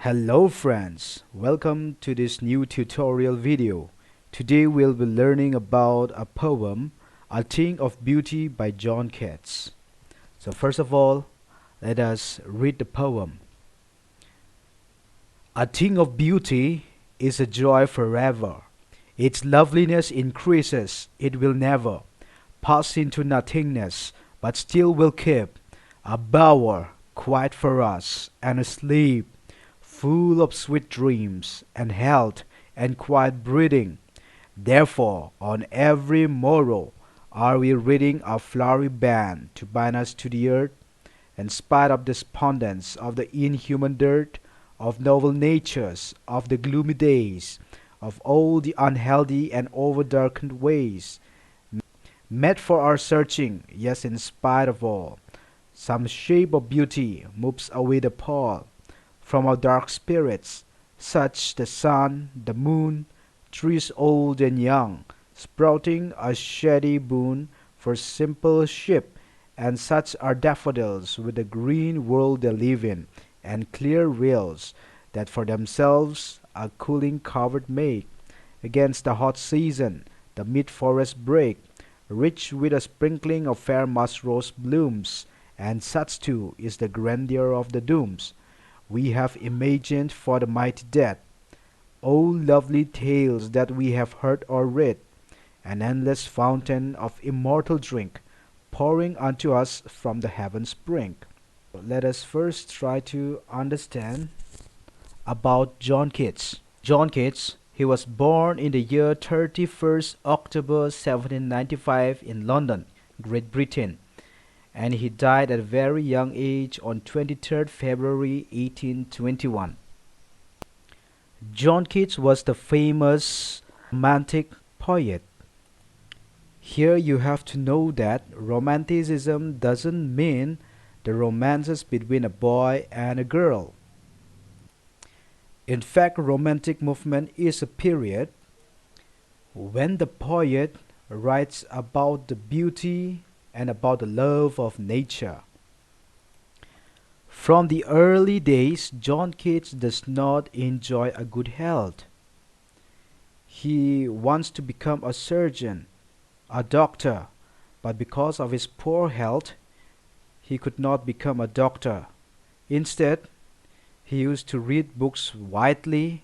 Hello friends, welcome to this new tutorial video. Today we'll be learning about a poem, A Thing of Beauty by John Keats. So first of all, let us read the poem. A thing of beauty is a joy forever. Its loveliness increases, it will never pass into nothingness, but still will keep a bower quiet for us and a sleep full of sweet dreams and health and quiet breathing. Therefore, on every morrow are we reading a flowery band to bind us to the earth, in spite of despondence of the inhuman dirt, of novel natures, of the gloomy days, of all the unhealthy and over-darkened ways, met for our searching, yes, in spite of all, some shape of beauty moves away the pall from our dark spirits, such the sun, the moon, trees old and young, sprouting a shady boon for simple sheep, and such are daffodils with the green world they live in, and clear rills that for themselves a cooling covert make against the hot season, the mid-forest break, rich with a sprinkling of fair musk rose blooms, and such too is the grandeur of the dooms we have imagined for the mighty dead. O lovely tales that we have heard or read, an endless fountain of immortal drink, pouring unto us from the heaven's brink. Let us first try to understand about John Keats. John Keats, he was born in the year 31st October 1795 in London, Great Britain, and he died at a very young age on 23rd February 1821. John Keats was the famous romantic poet. Here you have to know that romanticism doesn't mean the romances between a boy and a girl. In fact, romantic movement is a period when the poet writes about the beauty and about the love of nature. From the early days, John Keats does not enjoy a good health. He wants to become a surgeon, a doctor, but because of his poor health, he could not become a doctor. Instead, he used to read books widely,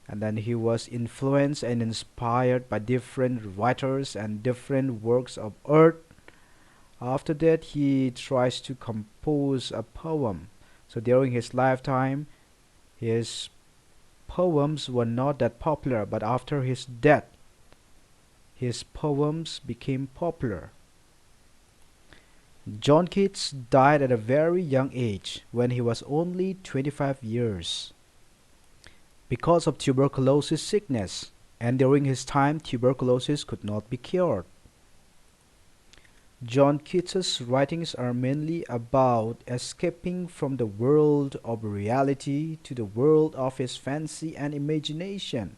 and then he was influenced and inspired by different writers and different works of art. After that, he tries to compose a poem. So during his lifetime, his poems were not that popular, but after his death, his poems became popular. John Keats died at a very young age when he was only 25 years because of tuberculosis sickness, and during his time tuberculosis could not be cured. John Keats's writings are mainly about escaping from the world of reality to the world of his fancy and imagination.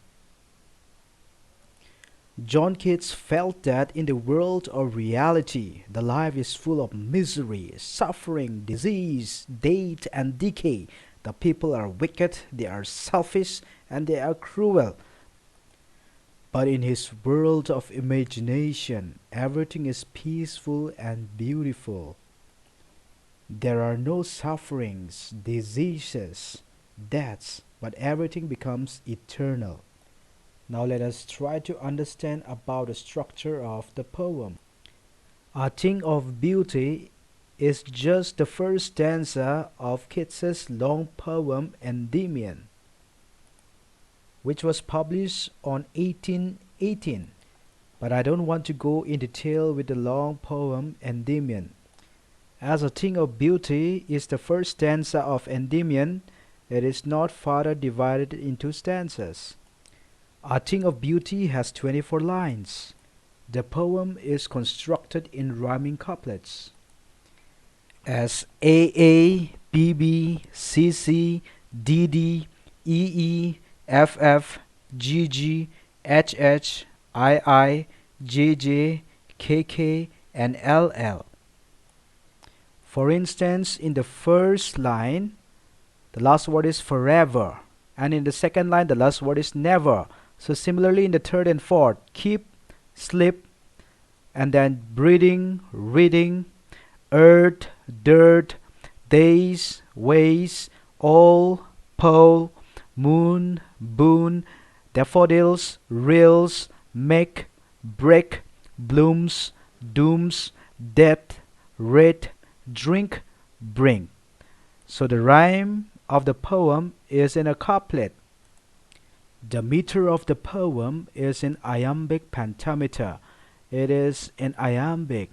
John Keats felt that in the world of reality, the life is full of misery, suffering, disease, death, and decay. The people are wicked, they are selfish, and they are cruel. But in his world of imagination, everything is peaceful and beautiful. There are no sufferings, diseases, deaths, but everything becomes eternal. Now let us try to understand about the structure of the poem. A Thing of Beauty is just the first stanza of Keats's long poem Endymion, which was published on 1818. But I don't want to go in detail with the long poem Endymion. As A Thing of Beauty is the first stanza of Endymion, it is not further divided into stanzas. A Thing of Beauty has 24 lines. The poem is constructed in rhyming couplets. As AA, BB, CC, DD, EE, FF, GG, HH, II, JJ, KK, and LL. For instance, in the first line, the last word is forever. And in the second line, the last word is never. So similarly in the third and fourth, keep, sleep, and then breathing, reading, earth, dirt, days, ways, all, pole, moon, boon, daffodils, reels, make, break, blooms, dooms, death, rate, drink, bring. So the rhyme of the poem is in a couplet. The meter of the poem is in iambic pentameter. It is in iambic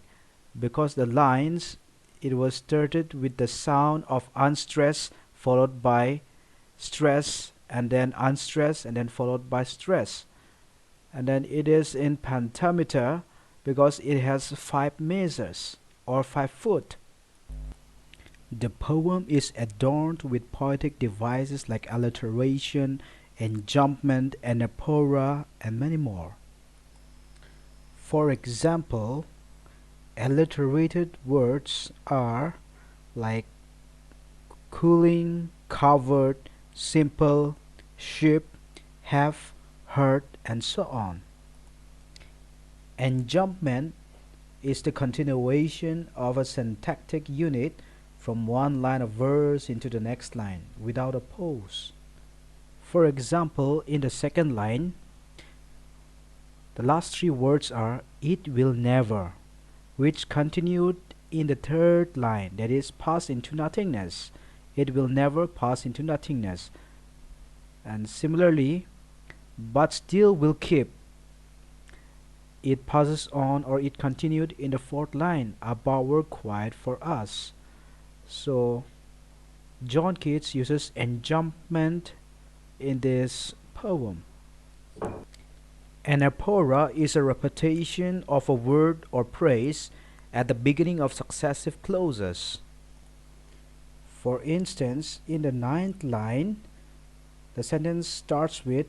because the lines, it was started with the sound of unstressed followed by stress and then unstressed and then followed by stress. And then it is in pentameter because it has 5 measures or 5 foot. The poem is adorned with poetic devices like alliteration, enjambment, anaphora, and many more. For example, alliterated words are like cooling, covered, simple, ship, have, heard, and so on. Enjambment is the continuation of a syntactic unit from one line of verse into the next line without a pause. For example, in the second line, the last 3 words are it will never, which continued in the third line, that is pass into nothingness. It will never pass into nothingness. And similarly, but still will keep. It passes on or it continued in the fourth line, a bower quiet for us. So John Keats uses enjambment in this poem. Anaphora is a repetition of a word or phrase at the beginning of successive clauses. For instance, in the 9th line, the sentence starts with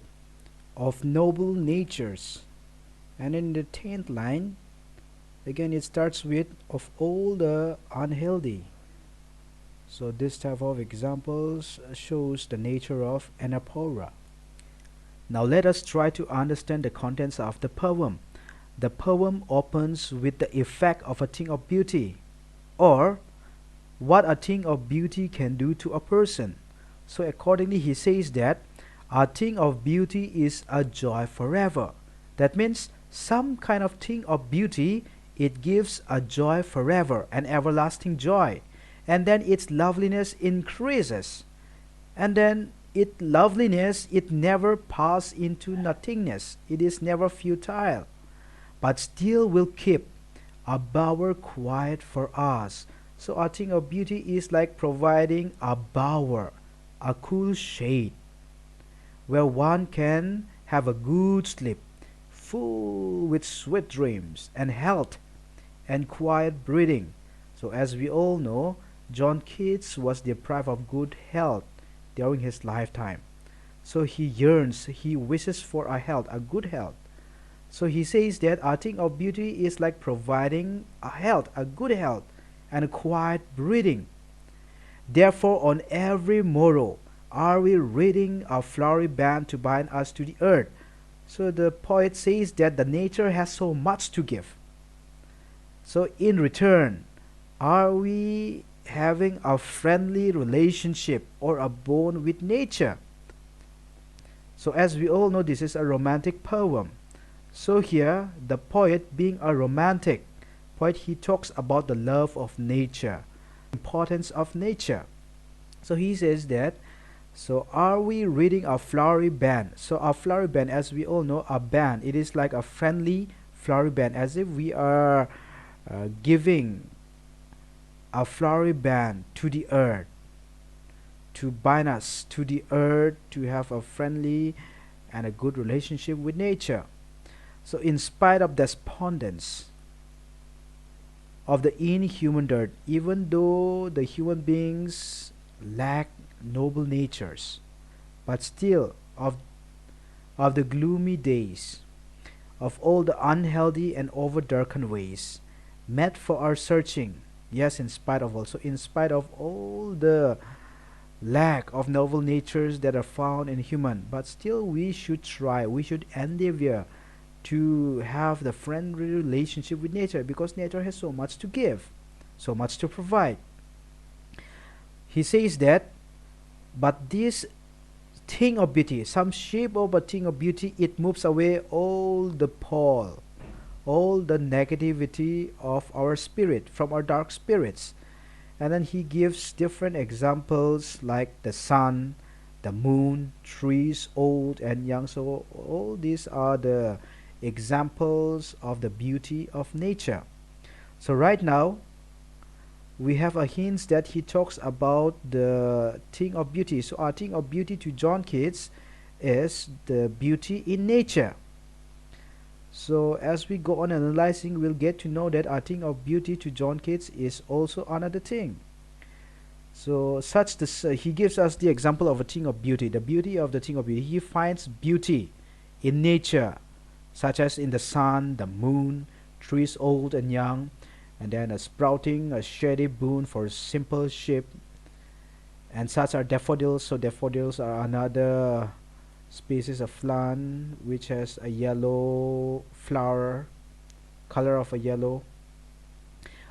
of noble natures, and in the 10th line, again it starts with of all the unhealthy. So this type of examples shows the nature of anaphora. Now let us try to understand the contents of the poem. The poem opens with the effect of a thing of beauty, or what a thing of beauty can do to a person. So accordingly he says that a thing of beauty is a joy forever. That means some kind of thing of beauty, it gives a joy forever, an everlasting joy. And then its loveliness increases. And then its loveliness, it never passes into nothingness. It is never futile, but still will keep a bower quiet for us. So a thing of beauty is like providing a bower, a cool shade, where one can have a good sleep, full with sweet dreams and health and quiet breathing. So as we all know, John Keats was deprived of good health during his lifetime. So he yearns, he wishes for a health, a good health. So he says that a thing of beauty is like providing a health, a good health, and a quiet breathing. Therefore, on every morrow are we reading a flowery band to bind us to the earth. So the poet says that the nature has so much to give. So in return, are we having a friendly relationship or a bond with nature? So as we all know, this is a romantic poem. So here, the poet being a romantic poet, he talks about the love of nature, importance of nature. So he says that, so are we reading a flowery band? So a flowery band, as we all know, a band, it is like a friendly flowery band, as if we are giving a flowery band to the earth, to bind us to the earth, to have a friendly and a good relationship with nature. So in spite of despondence of the inhuman dirt, even though the human beings lack noble natures, but still of the gloomy days, of all the unhealthy and over darkened ways, met for our searching. Yes, in spite of all. So in spite of all the lack of noble natures that are found in human, but still we should try, we should endeavor to have the friendly relationship with nature, because nature has so much to give, so much to provide. He says that, but this thing of beauty, some shape of a thing of beauty, it moves away all the pall, all the negativity of our spirit, from our dark spirits. And then he gives different examples like the sun, the moon, trees, old and young. So all these are the examples of the beauty of nature. So right now we have a hint that he talks about the thing of beauty. So our thing of beauty to John Keats is the beauty in nature. So as we go on analyzing, we'll get to know that our thing of beauty to John Keats is also another thing. So he gives us the example of a thing of beauty, the beauty of the thing of beauty. He finds beauty in nature, such as in the sun, the moon, trees old and young, and then a sprouting, a shady boon for simple sheep, and such are daffodils. So daffodils are another species of plant which has a yellow flower, color of a yellow,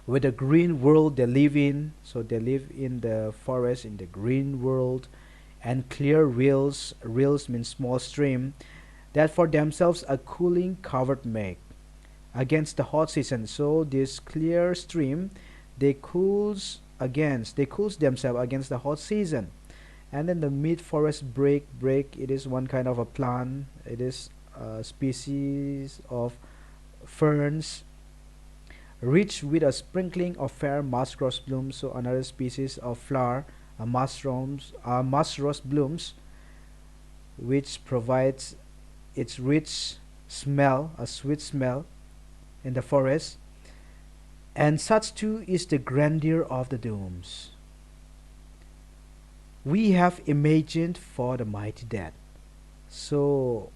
with a green world they live in. So they live in the forest, in the green world, and clear rills means small stream, that for themselves a cooling covert make against the hot season. So this clear stream, they cools themselves against the hot season. And then the mid forest break, it is one kind of a plant, it is a species of ferns, rich with a sprinkling of fair musk rose blooms. So another species of flower, musk rose blooms, which provides its rich smell, a sweet smell in the forest. And such too is the grandeur of the domes we have imagined for the mighty dead. So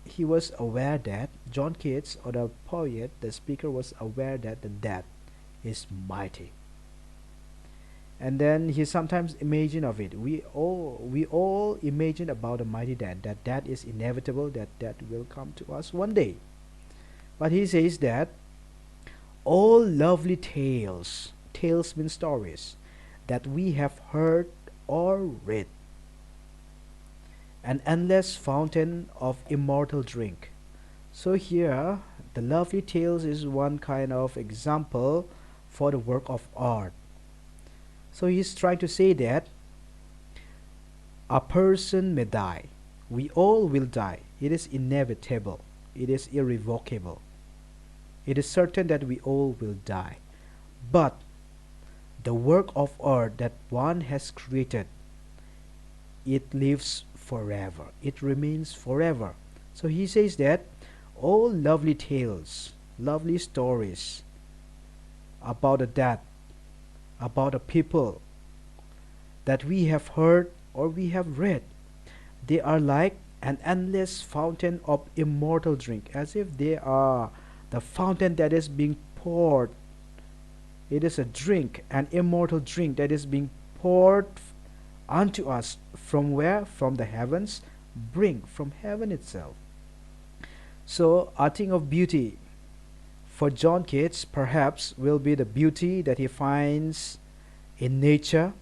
he was aware that John Keats, or the poet, the speaker, was aware that the dead is mighty. And then he sometimes imagined of it. We all imagine about the mighty dead, that that is inevitable, that that will come to us one day. But he says that all lovely tales mean stories, that we have heard or read, an endless fountain of immortal drink. So here, the lovely tales is one kind of example for the work of art. So he's trying to say that a person may die. We all will die. It is inevitable. It is irrevocable. It is certain that we all will die. But the work of art that one has created, it lives forever. It remains forever. So he says that all lovely tales, lovely stories about the dead, about the people that we have heard or we have read, they are like an endless fountain of immortal drink, as if they are the fountain that is being poured. It is a drink, an immortal drink that is being poured unto us from where? From the heavens, bring from heaven itself. So a thing of beauty for John Keats perhaps will be the beauty that he finds in nature,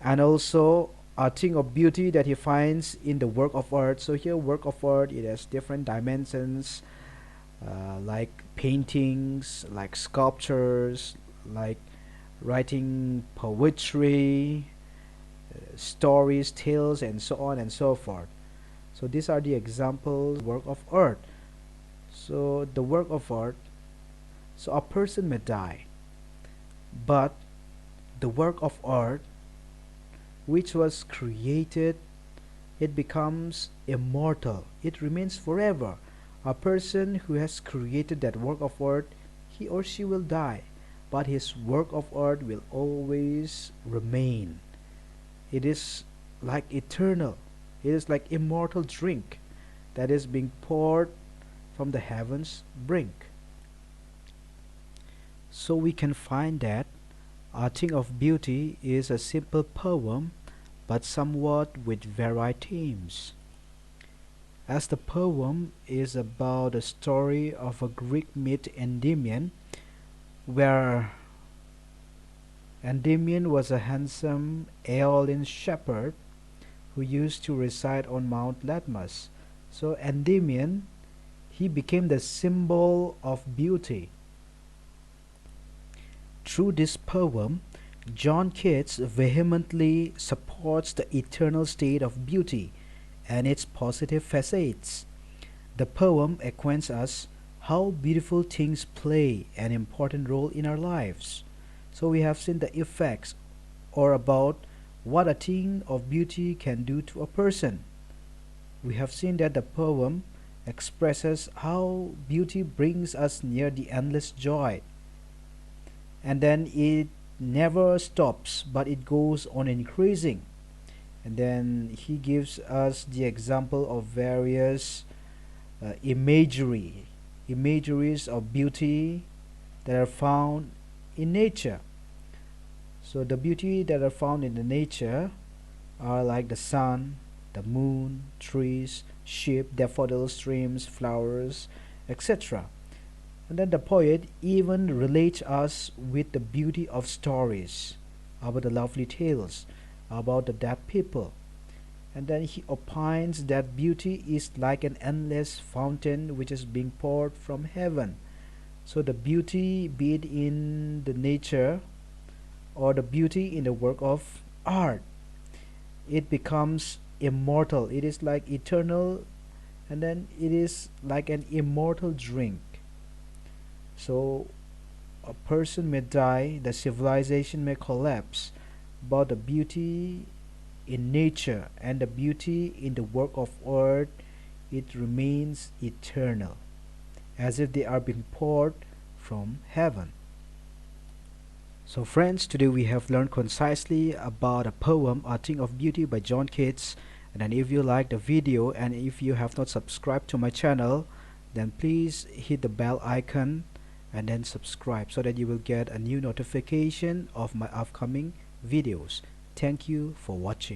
and also a thing of beauty that he finds in the work of art. So here, work of art, it has different dimensions, like paintings, like sculptures, like writing poetry, stories, tales, and so on and so forth. So these are the examples work of art. So the work of art, so a person may die, but the work of art which was created, it becomes immortal. It remains forever. A person who has created that work of art, he or she will die, but his work of art will always remain. It is like eternal. It is like immortal drink that is being poured from the heavens brink. So we can find that a thing of beauty is a simple poem but somewhat with varied themes. As the poem is about the story of a Greek myth Endymion, where Endymion was a handsome Aeolian shepherd who used to reside on Mount Latmus. So Endymion, he became the symbol of beauty. Through this poem, John Keats vehemently supports the eternal state of beauty and its positive facets. The poem acquaints us how beautiful things play an important role in our lives. So we have seen the effects or about what a thing of beauty can do to a person. We have seen that the poem expresses how beauty brings us near the endless joy, and then it never stops but it goes on increasing. And then he gives us the example of various imageries of beauty that are found in nature. So the beauty that are found in the nature are like the sun, the moon, trees, sheep, daffodils, streams, flowers, etc. And then the poet even relates us with the beauty of stories, about the lovely tales, about the dead people. And then he opines that beauty is like an endless fountain which is being poured from heaven. So the beauty, be it in the nature or the beauty in the work of art, it becomes immortal. It is like eternal, and then it is like an immortal drink. So a person may die, the civilization may collapse, but the beauty in nature and the beauty in the work of art, it remains eternal, as if they are being poured from heaven. So friends, today we have learned concisely about a poem, A Thing of Beauty by John Keats. And then if you like the video and if you have not subscribed to my channel, then please hit the bell icon and then subscribe so that you will get a new notification of my upcoming videos. Thank you for watching.